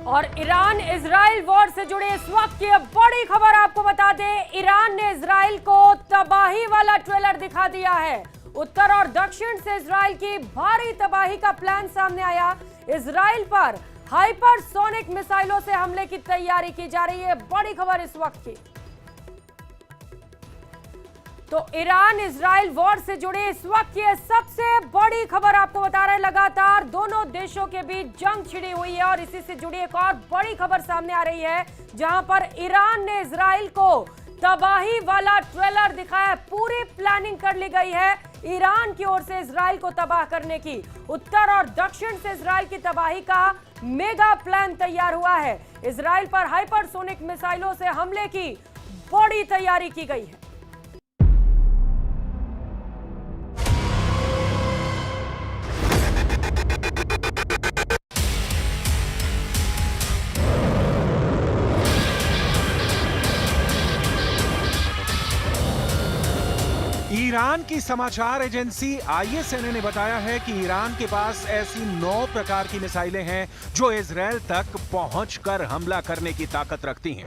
और Iran Israel war से जुड़े इस वक्त की बड़ी खबर आपको बता दें, ईरान ने इजराइल को तबाही वाला ट्रेलर दिखा दिया है। उत्तर और दक्षिण से इजराइल की भारी तबाही का प्लान सामने आया। इजराइल पर हाइपरसोनिक मिसाइलों से हमले की तैयारी की जा रही है। बड़ी खबर इस वक्त की। तो ईरान इजराइल वॉर से जुड़े इस वक्त की सबसे बड़ी खबर आपको बता रहे हैं। लगातार दोनों देशों के बीच जंग छिड़ी हुई है और इसी से जुड़ी एक और बड़ी खबर सामने आ रही है, जहां पर ईरान ने इजराइल को तबाही वाला ट्रेलर दिखाया। पूरी प्लानिंग कर ली गई है ईरान की ओर से इजराइल को तबाह करने की। उत्तर और दक्षिण से इजराइल की तबाही का मेगा प्लान तैयार हुआ है। इजराइल पर हाइपरसोनिक मिसाइलों से हमले की बड़ी तैयारी की गई है। ईरान की समाचार एजेंसी ISNA ने बताया है कि ईरान के पास ऐसी 9 प्रकार की मिसाइलें हैं जो इजरायल तक पहुंचकर हमला करने की ताकत रखती हैं।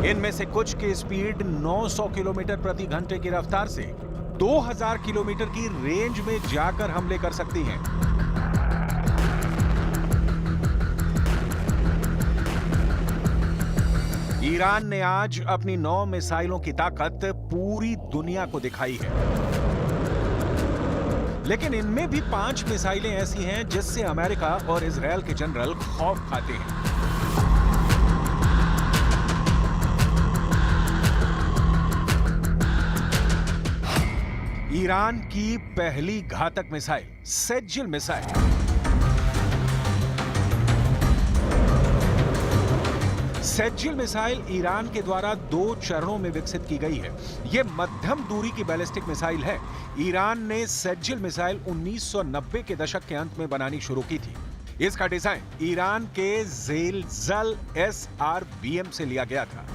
इनमें से कुछ की स्पीड 900 किलोमीटर प्रति घंटे की रफ्तार से 2000 किलोमीटर की रेंज में जाकर हमले कर सकती हैं। ईरान ने आज अपनी 9 मिसाइलों की ताकत पूरी दुनिया को दिखाई है, लेकिन इनमें भी 5 मिसाइलें ऐसी हैं जिससे अमेरिका और इजरायल के जनरल खौफ खाते हैं। ईरान की पहली घातक मिसाइल सेज्जिल मिसाइल। सेज्जिल मिसाइल ईरान के द्वारा 2 चरणों में विकसित की गई है। यह मध्यम दूरी की बैलिस्टिक मिसाइल है। ईरान ने सेज्जिल मिसाइल 1990 के दशक के अंत में बनानी शुरू की थी। इसका डिजाइन ईरान के ज़ेलज़ल SRBM से लिया गया था।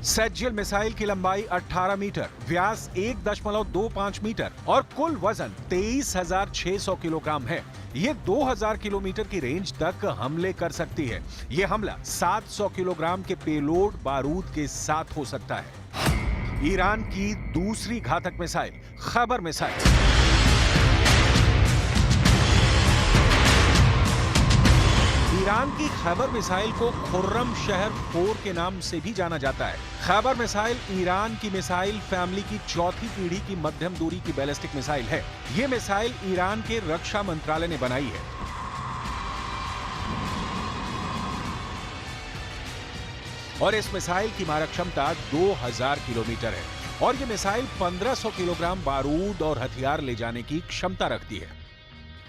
सेज्जिल मिसाइल की लंबाई 18 मीटर, व्यास 1.25 मीटर और कुल वजन 23,600 किलोग्राम है। ये 2000 किलोमीटर की रेंज तक हमले कर सकती है। यह हमला 700 किलोग्राम के पेलोड बारूद के साथ हो सकता है। ईरान की दूसरी घातक मिसाइल खैबर मिसाइल। ईरान की खैबर मिसाइल को खुर्रम शहर 4 के नाम से भी जाना जाता है। खैबर मिसाइल ईरान की मिसाइल फैमिली की चौथी पीढ़ी की मध्यम दूरी की बैलिस्टिक मिसाइल है। यह मिसाइल ईरान के रक्षा मंत्रालय ने बनाई है। और इस मिसाइल की मारक क्षमता 2000 किलोमीटर है और यह मिसाइल 1500 किलोग्राम बारूद और हथियार ले जाने की क्षमता रखती है।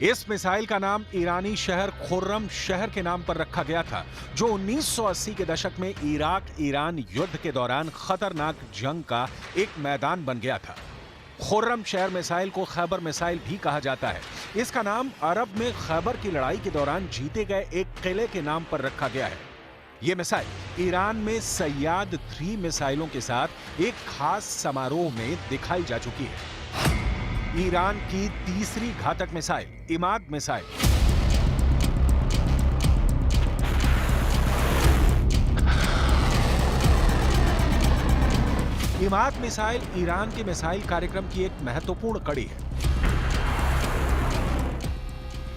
इस मिसाइल का नाम ईरानी शहर खुर्रम शहर के नाम पर रखा गया था, जो 1980 के दशक में इराक ईरान युद्ध के दौरान खतरनाक जंग का एक मैदान बन गया था। खुर्रम शहर मिसाइल को खैबर मिसाइल भी कहा जाता है। इसका नाम अरब में खैबर की लड़ाई के दौरान जीते गए एक किले के नाम पर रखा गया है। यह मिसाइल ईरान में सैयाद 3 मिसाइलों के साथ एक खास समारोह में दिखाई जा चुकी है। ईरान की तीसरी घातक missile Imad missile. Imad missile Iran के मिसाइल कार्यक्रम की एक महत्वपूर्ण कड़ी है।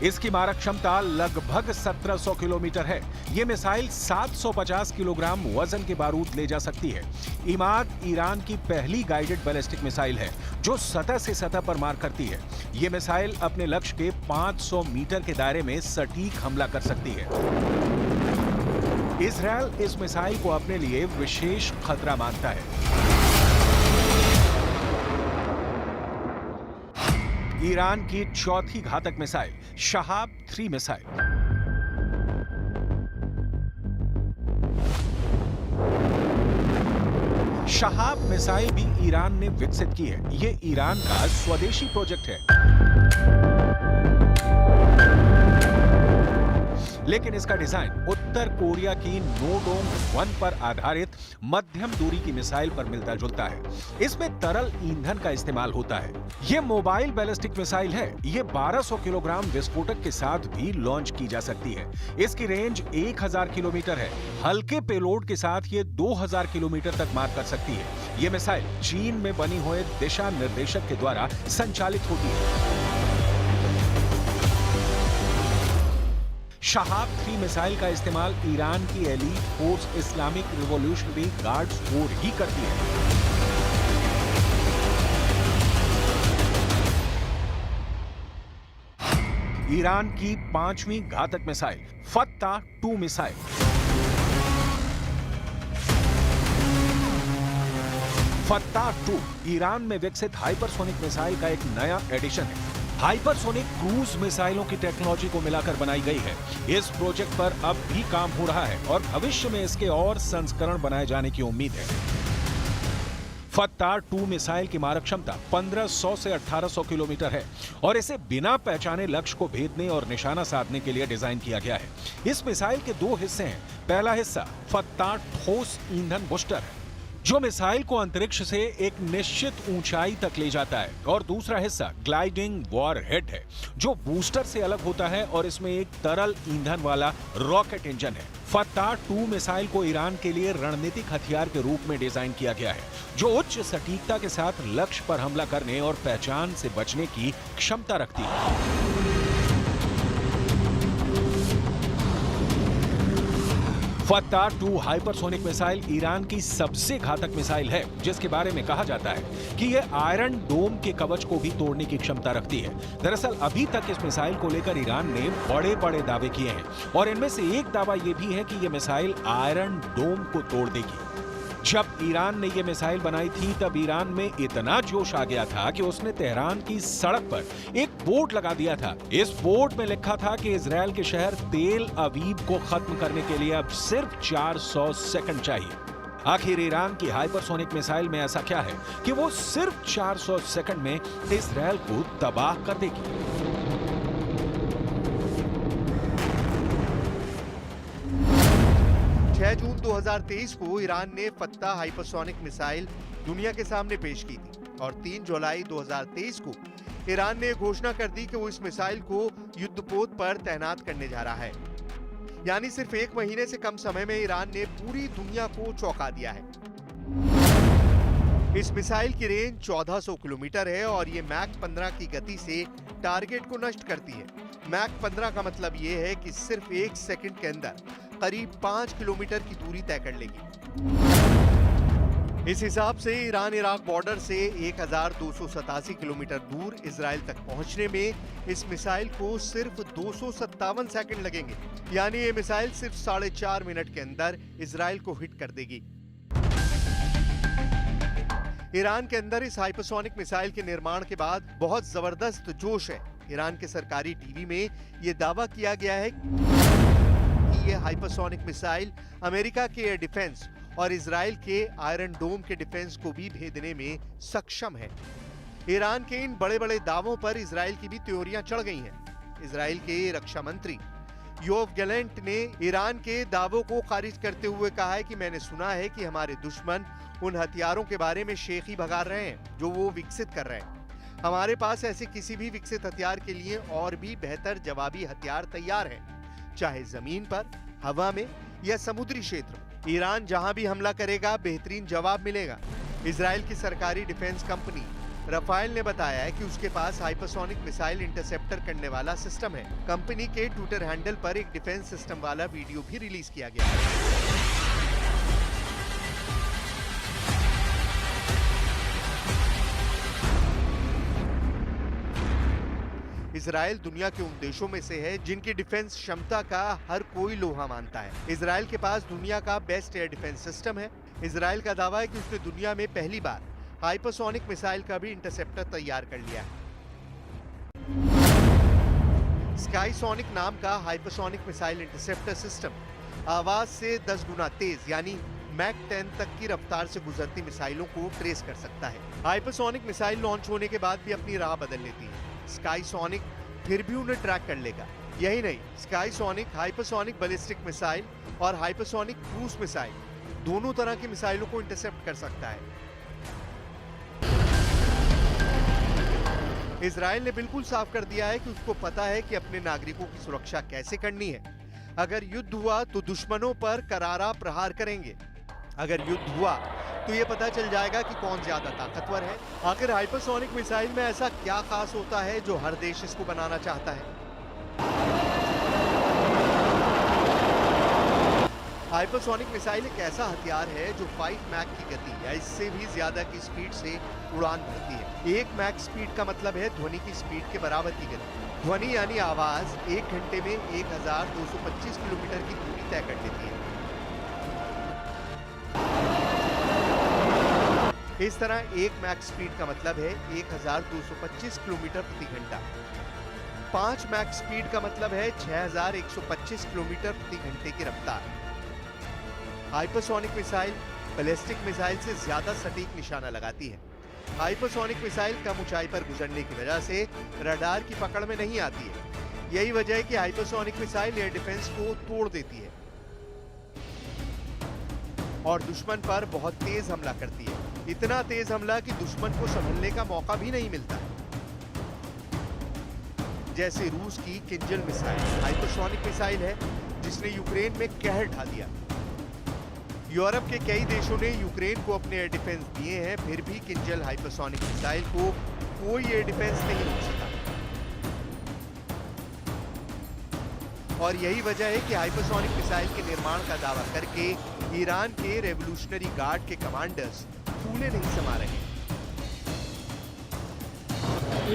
इसकी मारक क्षमता लगभग 1700 किलोमीटर है। यह मिसाइल 750 किलोग्राम वजन के बारूद ले जा सकती है। इमाद ईरान की पहली गाइडेड बैलिस्टिक मिसाइल है जो सतह से सतह पर मार करती है। यह मिसाइल अपने लक्ष्य के 500 मीटर के दायरे में सटीक हमला कर सकती है। इजरायल इस मिसाइल को अपने लिए विशेष खतरा मानता है। ईरान की चौथी घातक missile Shahab 3 missile. Shahab missile भी ईरान ने विकसित की है। यह ईरान का स्वदेशी प्रोजेक्ट है। लेकिन इसका डिजाइन उत्तर कोरिया की नोडोंग-1 पर आधारित मध्यम दूरी की मिसाइल पर मिलता जुलता है। इसमें तरल ईंधन का इस्तेमाल होता है। ये मोबाइल बैलिस्टिक मिसाइल है। ये 1200 किलोग्राम विस्फोटक के साथ भी लॉन्च की जा सकती है। इसकी रेंज 1000 किलोमीटर है। हल्के पेलोड के साथ ये 2000 किलोमीटर तक मार कर सकती है। ये मिसाइल चीन में बनी हुए दिशा निर्देशक के द्वारा संचालित होती है। शहाब-3 मिसाइल का इस्तेमाल ईरान की elite force Islamic revolutionary guards corps ही करती है। ईरान की 5वीं घातक मिसाइल फत्ता-2 मिसाइल। फत्ता-2 ईरान में विकसित हाइपरसोनिक मिसाइल का एक नया एडिशन है। हाइपरसोनिक क्रूज मिसाइलों की टेक्नोलॉजी को मिलाकर बनाई गई है। इस प्रोजेक्ट पर अब भी काम हो रहा है और भविष्य में इसके और संस्करण बनाए जाने की उम्मीद है। फत्ता-2 मिसाइल की मारक क्षमता 1500 से 1800 किलोमीटर है और इसे बिना पहचाने लक्ष्य को भेदने और निशाना साधने के लिए डिजाइन किया गया है। इस मिसाइल के 2 हिस्से हैं। पहला हिस्सा फत्ता ठोस ईंधन बूस्टर है, जो मिसाइल को अंतरिक्ष से एक निश्चित ऊंचाई तक ले जाता है, और दूसरा हिस्सा ग्लाइडिंग वॉरहेड है, जो बूस्टर से अलग होता है और इसमें एक तरल ईंधन वाला रॉकेट इंजन है। फत्ता-2 मिसाइल को ईरान के लिए रणनीतिक हथियार के रूप में डिजाइन किया गया है, जो उच्च सटीकता के साथ लक्ष्य पर हमला करने और पहचान से बचने की क्षमता रखती है। फत्ता-2 हाइपरसोनिक मिसाइल ईरान की सबसे घातक मिसाइल है, जिसके बारे में कहा जाता है कि यह आयरन डोम के कवच को भी तोड़ने की क्षमता रखती है। दरअसल अभी तक इस मिसाइल को लेकर ईरान ने बड़े-बड़े दावे किए हैं और इनमें से एक दावा यह भी है कि यह मिसाइल आयरन डोम को तोड़ देगी। जब ईरान ने यह मिसाइल बनाई थी, तब ईरान में इतना जोश आ गया था कि उसने तेहरान की सड़क पर एक बोर्ड लगा दिया था। इस बोर्ड में लिखा था कि इजरायल के शहर तेल अवीव को खत्म करने के लिए अब सिर्फ 400 सेकंड चाहिए। आखिर ईरान की हाइपरसोनिक मिसाइल में ऐसा क्या है कि वो सिर्फ 400 सेकंड में इजरायल को तबाह कर देगी? 6 जून 2023 को ईरान ने फत्ता हाइपरसोनिक मिसाइल दुनिया के सामने पेश की थी और 3 जुलाई 2023 को ईरान ने घोषणा कर दी कि वो इस मिसाइल को युद्धपोत पर तैनात करने जा रहा है। यानी सिर्फ 1 महीने से कम समय में ईरान ने पूरी दुनिया को चौंका दिया है। इस मिसाइल की रेंज 1400 किलोमीटर है और ये मैक 15 की गति से टारगेट को नष्ट करती है। मैक 15 का मतलब ये है कि सिर्फ 1 सेकंड के अंदर करीब 5 किलोमीटर की दूरी तय कर लेगी। इस हिसाब से ईरान इराक बॉर्डर से 1287 किलोमीटर दूर इजराइल तक पहुंचने में इस मिसाइल को सिर्फ 257 सेकंड लगेंगे। यानी ये मिसाइल सिर्फ 4.5 मिनट के अंदर इजराइल को हिट कर देगी। ईरान के अंदर इस हाइपरसोनिक मिसाइल के निर्माण के बाद बहुत जबरदस्त जोश है। ईरान के सरकारी टीवी में यह दावा किया गया है कि यह हाइपरसोनिक मिसाइल अमेरिका के एयर डिफेंस और इजराइल के आयरन डोम के डिफेंस को भी भेदने में सक्षम है। ईरान के इन बड़े-बड़े दावों पर इजराइल की भी त्योरियां चढ़ गई हैं। इजराइल के रक्षा मंत्री योव गैलेंट ने ईरान के दावों को खारिज करते हुए कहा है कि मैंने सुना है कि हमारे दुश्मन उन हथियारों के बारे में शेखी भगा रहे हैं जो वो विकसित कर रहे हैं। हमारे पास ऐसे किसी भी विकसित हथियार के लिए और भी बेहतर जवाबी हथियार तैयार हैं, चाहे जमीन पर, हवा में या समुद्री क्षेत्र में। ईरान जहां भी हमला करेगा बेहतरीन जवाब मिलेगा। इजराइल की सरकारी डिफेंस कंपनी राफेल ने बताया है कि उसके पास हाइपरसोनिक मिसाइल इंटरसेप्टर करने वाला सिस्टम है। कंपनी के ट्विटर हैंडल पर एक डिफेंस सिस्टम वाला वीडियो भी रिलीज किया गया है। इजराइल दुनिया के उन देशों में से है जिनकी डिफेंस क्षमता का हर कोई लोहा मानता है। इजराइल के पास दुनिया का बेस्ट एयर डिफेंस सिस्टम है। इजराइल का दावा है कि उसने दुनिया में पहली बार हाइपरसोनिक मिसाइल का भी इंटरसेप्टर तैयार कर लिया है। स्काईसोनिक नाम का हाइपरसोनिक मिसाइल इंटरसेप्टर सिस्टम आवाज से 10 गुना तेज यानी मैक 10 तक की रफ्तार से गुजरती मिसाइलों को ट्रेस कर सकता है। हाइपरसोनिक मिसाइल लॉन्च होने के बाद भी अपनी राह बदल लेती है। स्काईसोनिक फिर भी उन्हें ट्रैक कर लेगा। यही नहीं, स्काईसोनिक, हाइपरसोनिक बैलिस्टिक मिसाइल और हाइपरसोनिक क्रूज मिसाइल दोनों तरह की मिसाइलों को इंटरसेप्ट कर सकता है। इजराइल ने बिल्कुल साफ कर दिया है कि उसको पता है कि अपने नागरिकों की सुरक्षा कैसे करनी है। अगर युद्ध हुआ तो दुश्मनों पर करारा प्रहार करेंगे। अगर युद्ध हुआ तो ये पता चल जाएगा कि कौन ज्यादा ताकतवर है। आखिर हाइपरसोनिक मिसाइल में ऐसा क्या खास होता है जो हर देश इसको बनाना चाहता है? हाइपरसोनिक मिसाइल एक ऐसा हथियार है जो 5 मैक की गति या इससे भी ज्यादा की स्पीड से उड़ान भरती है। 1 मैक स्पीड का मतलब है ध्वनि की स्पीड के बराबर की गति। ध्वनि यानी आवाज 1 घंटे में 1225 किलोमीटर की दूरी तय कर लेती है। इस तरह 1 मैक स्पीड का मतलब है 1225 किलोमीटर प्रति घंटा। 5 मैक स्पीड का मतलब है 6125 किलोमीटर प्रति घंटे की रफ्तार। हाइपरसोनिक मिसाइल बैलिस्टिक मिसाइल से ज्यादा सटीक निशाना लगाती है। हाइपरसोनिक मिसाइल कम ऊंचाई पर गुजरने की वजह से रडार की पकड़ में नहीं आती है। यही वजह है कि हाइपरसोनिक मिसाइल एयर डिफेंस को तोड़ देती है और दुश्मन पर बहुत तेज हमला करती है। इतना तेज हमला कि दुश्मन को संभलने का मौका भी नहीं मिलता। जैसे रूस की किंजल मिसाइल हाइपरसोनिक मिसाइल है जिसने यूक्रेन में कहर ढा दिया। यूरोप के कई देशों ने यूक्रेन को अपने एयर डिफेंस दिए हैं, फिर भी किंजल हाइपरसोनिक मिसाइल को कोई एयर डिफेंस नहीं रोक सका। और यही वजह है कि हाइपरसोनिक मिसाइल के निर्माण का दावा करके ईरान के रेवोल्यूशनरी गार्ड के कमांडर्स फूले नहीं समा रहे।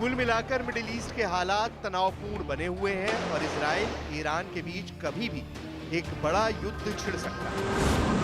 कुल मिलाकर मिडिल ईस्ट के हालात तनावपूर्ण बने हुए हैं और इजराइल ईरान के बीच कभी भी एक बड़ा युद्ध छिड़ सकता है।